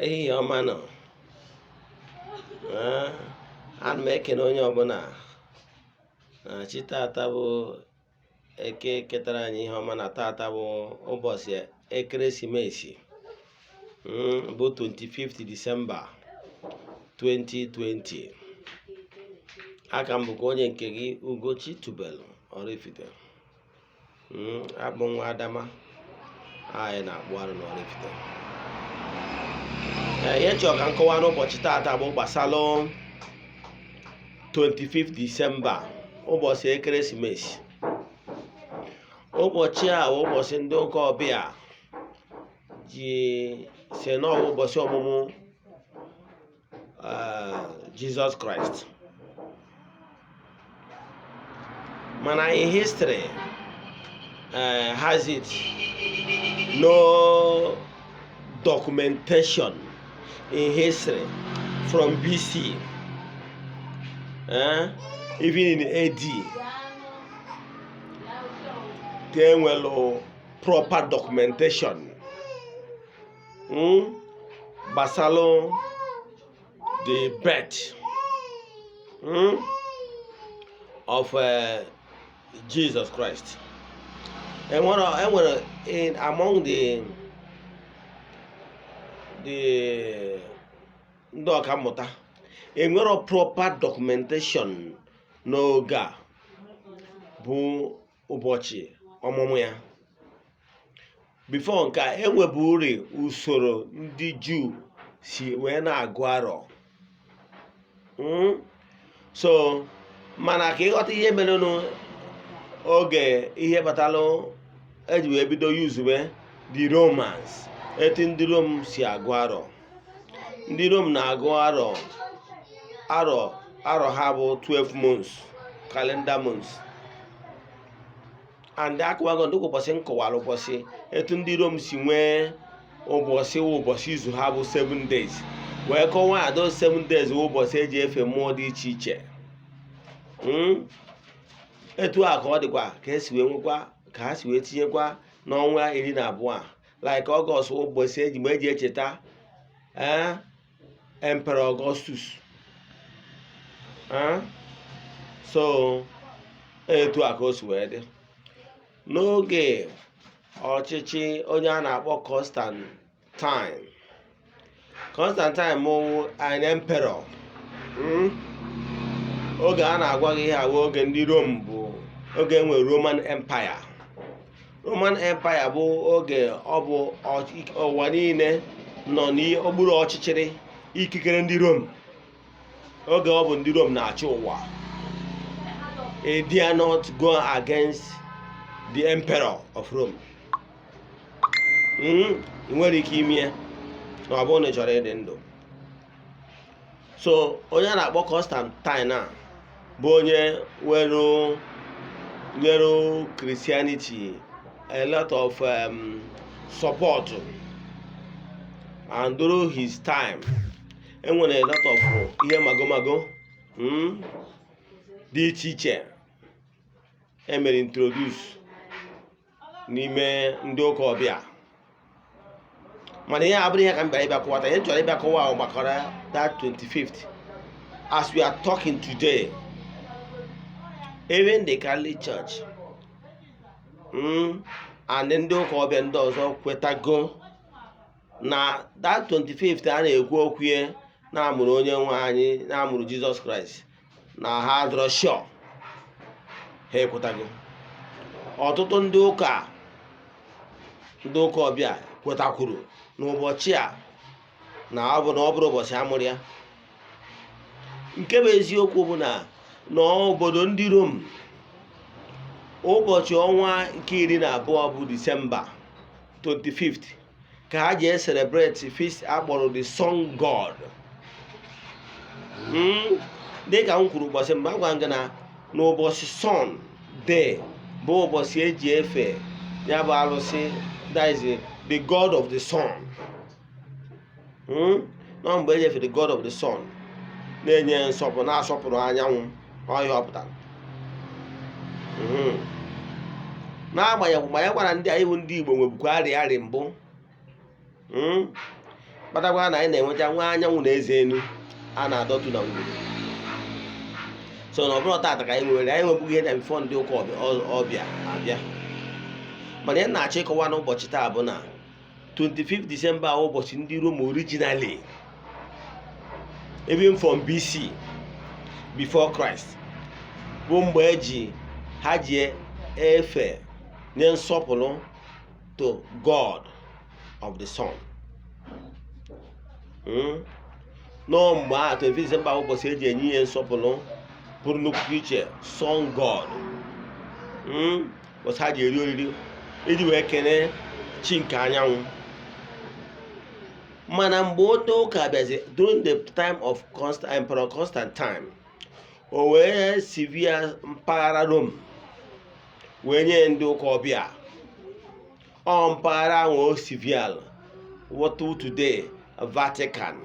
ehihie ọma nọ. Ana m ekene onye ọbụla na chi tata bụ eke ketara anyị ihe ọma na tata bụ ụbọchị ekeresimesi bụ 25th December 2020. Aka m bụkwa onye nke gị Ugochi tubelu Oraifite. Abụ Nwa Adama anyị na-akpụ arụ n'Oraifite. Ihe chọrọ ka nkọwa n'ụbọchị tata bụ gbasara 25th December, ụbọchị ekeresimesi. Ụbọchị a bụ ụbọchị ndị ụka ọbịa ji si n'ọwụ ụbọchị ọmụmụ Jesus Christ. Mana in history has it no documentation in history from BC, even in AD, there were proper documentation basalo the birth of Jesus Christ. And in among the ndị ọkammụta enwere proper documentation n'oge a bụ ụbọchị ọmụmụ ya. Before nke a enweburi usoro ndị Juu si wee na-agụ arọ. So mana ka ịghọta ihe mere n'oge ihe batalụ eji wee bido yuzuwe the Romans, etu ndị Rom si agụ arọ. Ndị Rom na-agụ arọ ha bụ 12 months, calendar months. And akụwago ndị ụbọchị nkọwara ụbọchị etu ndị Rom si nwee ụbọchị izu ha bụ 7 days, wee kọwaa those 7 days bụ ụbọchị eji efe mmụọ dị iche iche. Etu a ka ọ dịkwa ka esi wee nwekwa ka ha si wee tinyekwa n'ọnwa 12 like August ụbọchị eji mgbe eji echeta Emperor Augustus. So etu a ka o si wee dị n'oge ọchịchị onye a na-akpọ Constantine mụ an emperor. Oge a na-agwa gị ihe ahụ oge ndị Rome bụ oge enwe Roman Empire. Roman Empire bụ oge ọ bụ ụwa niile nọ n'okpuru ọchịchịrị ikikere ndị Rome. Oge ọ bụ ndị Rome na-achị ụwa. They dare not go against the emperor of Rome. Nwere ike ime na ọ bụrụ na ị chọrọ ịdị ndụ. So onye a na-akpọ Constantine a bụ onye were Christianity a lot of support, and during his time enwere a lot of ihe magomago dị iche iche emere introduce n'ime ndị ụka ọbịa. Mana ihe abụrụ ihe ka m bịara ịbịa kọwata. Ihe chọrọ ịbịa kọwa gbakọrọ that 25th. As we are talking today, even the Catholic Church and ndị ụka ọbịa ndị ọzọ kwetago na that 25th a na-ekwu okwu na-amụrụ onye nwe anyị, na-amụrụ Jesus Christ, na ha adọrọ sure ha ekwetago. Ọtụtụ ndị ụka ọbịa kwetakwuru n'ụbọchị a na ọ bụrụ ụbọchị amụrụ ya. Nke bụ eziokwu bụ na n'obodo ndị Rom ụbọchị ọnwa nke 12 bụ December 25th ka ha ji celebrate feast akpọrọ the Sun God. Dịka m kwuru ụbọchị mgbe agwa nga na n'ụbọchị Sun Day bụ ụbọchị eji efe ya bụ arụsị, that is the God of the sun. Na mgbe eji efe the God of the sun na-enye nsọpụrụ, na-asọpụrụ anyanwụ ọhịa ọpụtara. N'agbanyeghị ma ya gwara ndị a iwu ndị Igbo nwebukwa arịarị mbụ. kpatakwa na anyị na-enweta nwa anyanwụ na Eze-Enu a na-adọtụ na ngwuru. So na ọ bụrụ tata ka anyị nwebughị ihe na bifo ndị ụka ọbịa abịa. Mana ihe na-achọ ịkọwa n'ụbọchị taa bụ na 25 December ụbọchị ndị Rome originally, even from BC, before Christ, bụ mgbe ha ji efe nye nsọpụrụ to God of the Sun. Nọ mgbe a 25 December ụbọchị eji enye ihe nsọpụrụ pụrụ nnukwu iche, Sun God. Ụbọchị ha ji eri oriri iji wee kene chi nke anyanwụ. Mana mgbe ndị ụka bịazi during the time of Emperor Constantine, o wee sivia mpaghara Rome wee nye ndị ụka ọbịa. Ọ mpaghara ahụ o sivial what today Vatican.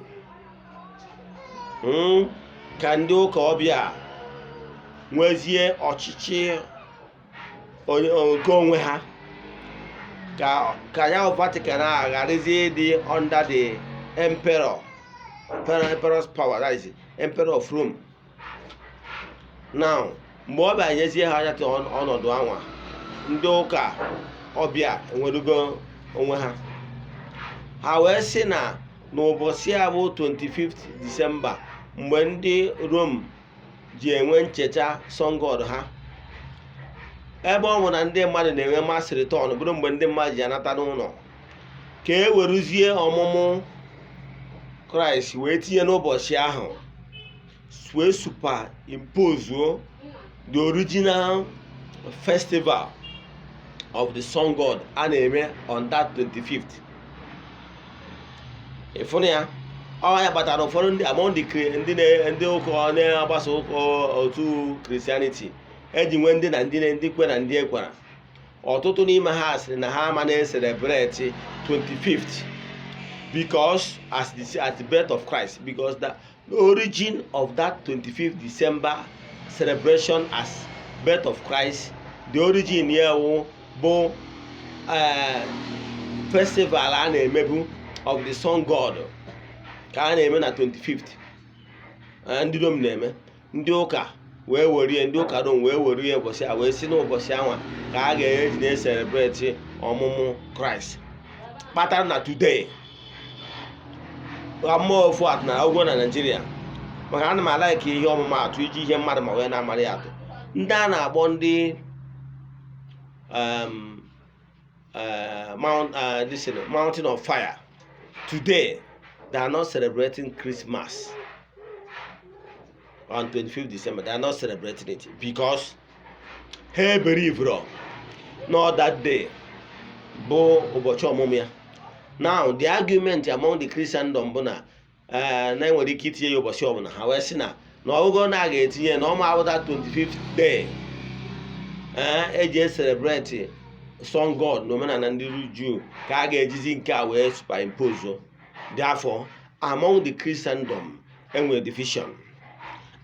Ka ndị ụka ọbịa nwezie ọchịchị nke onwe ha, ka ya Vatican a gharazie dị under the emperor's power, that is emperor of Rome. Now mgbe ọ bịa nyezie ha anya ọnọdụ anwa, ndị ụka ọbịa enwerugo onwe ha. Ha wee sị na n'ụbọchị a bụ 25 December, mgbe ndị Rome ji enwe ncheta Sun God ha, ebe ọ bụ na ndị mmadụ na-enwe mass return, bụrụ mgbe ndị mmadụ ji anata n'ụlọ, ka e weruzie ọmụmụ Kraịst wee tinye n'ụbọchị ahụ, wee superimpose the original festival of the Sun God a na-eme on that 25th. Ịfụnụ ya, ọ ya kpatara ụfọdụ ndị among ndị ụka na-agbasa ụka otu Christianity eji nwee ndị na ndị kwe na ndị ekwara. Ọtụtụ n'ime ha sịrị na ha ama na-celebrate 25th because as the birth of Christ, because the origin of that 25th December celebration as birth of Christ, the origin ya bụ festival a na-emebu of the Sun God ka a na-eme na 25th. Ndị Rome na-eme, ndị ụka wee werie, ndị ụka Rome wee werie ụbọchị a wee si n'ụbọchị anwa ka a ga-eji na-celebrate ọmụmụ Kraịst. Kpatara na today mmụọ ofu atụ na ụgwọ na Nigeria, maka ana m alaiki ihe ọmụmatụ iji ihe mmadụ ma wee na-amara ya atụ. Ndị a na-agbọ ndị Mountain of Fire today, they are not celebrating Christmas on 25th December. They are not celebrating it because he believe not that day bụ ụbọchị ọmụmụ ya. Now the argument among the Christendom bụ na enwere ike itinye ya ụbọchị ọbụla. Ha wee sị na ọgụgụ na aga etinye na ọma abụda 25th day eji celebrate Sun God na omenala ndị Jew ka a ga-ejizi nke a wee superimpose. Therefore among the Christendom enwere division,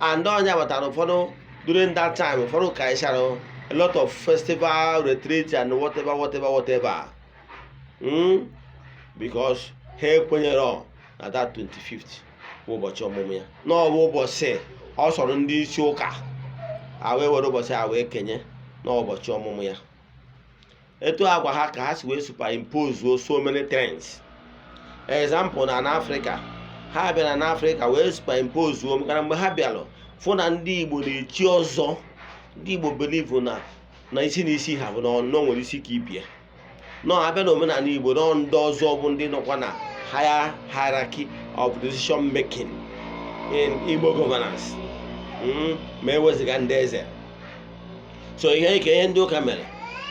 and onye batara ụfọdụ during that time, ụfọdụ ka ịchara a lot of festival retreat and whatever because ha ekwenyere na that 25th bụ ụbọchị ọmụmụ ya, na ọ bụ ụbọchị ọ sọrọ ndị isi ụka a wee were ụbọchị a wee kenye na ụbọchị ọmụmụ ya. Etu agwa ha ka ha si wee superimpose so many things. Example na Africa, ha bịara na Africa wee superimpose maka mgbe ha bịalụ fụ na ndị Igbo na-echi ọzọ. Ndị Igbo believe na isi na isi ha bụ na nwere isi ka ibie. Nọ abịa na omenala Igbo nọ ndị ọzọ bụ ndị nọkwa na higher hierarchy of decision making in Igbo governance, ma eweziga ndị eze. So ihe ndị ụka mere,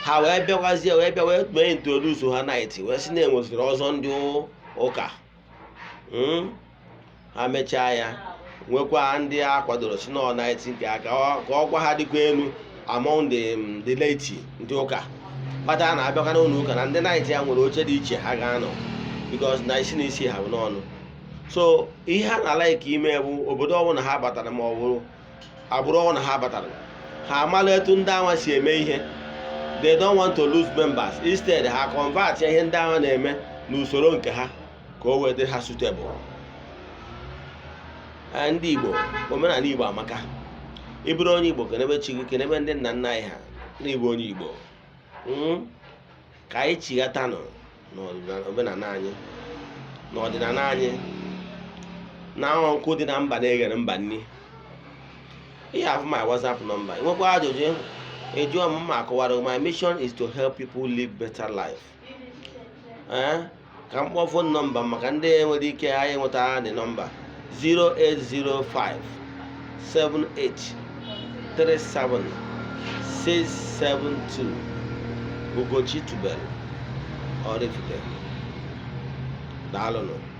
ha wee bịakwazie wee mee introduce ha night wee sị na enweziri ọzọ ndị ụka. Ha mechaa ya nwekwa ndị a kwadoro si na night nke aka ka ọkwa ha dịkwa elu among the laity ndị ụka. Kpatara na abịakwa n'ụlọ ụka na ndị night ya nwere oche dị iche ha ga-anọ because na isi na isi ha bụ n'ọnụ. So ihe ha na like ime bụ obodo ọbụla ha batara ma ọ bụrụ agbụrụ ọbụla ha batara, ha amala etu ndị anwa si eme ihe. They don't want to lose members. Instead ha convert ihe ndị anwa na-eme n'usoro nke ha ka o wee dị ha suitable. Ndị Igbo, omenala Igbo amaka. Ị bụrụ onye Igbo, kenebe chi gị, kenebe ndị nna nna anyị ha n'Igbo onye Igbo. Ka anyị chighatanụ n'omenala anyị, n'ọdịnala anyị, na nkụ dị na mba na-eghere mba nni. Ihe afụ my WhatsApp number. Nwekwa ajụjụ ejụọ m ma akọwara. My mission is to help people live better life. Ka m kpọọ phone number maka ndị nwere ike anyị nweta the number 0805 78 37 672. Ugochi tubelu Oraifite. Daalụnụ.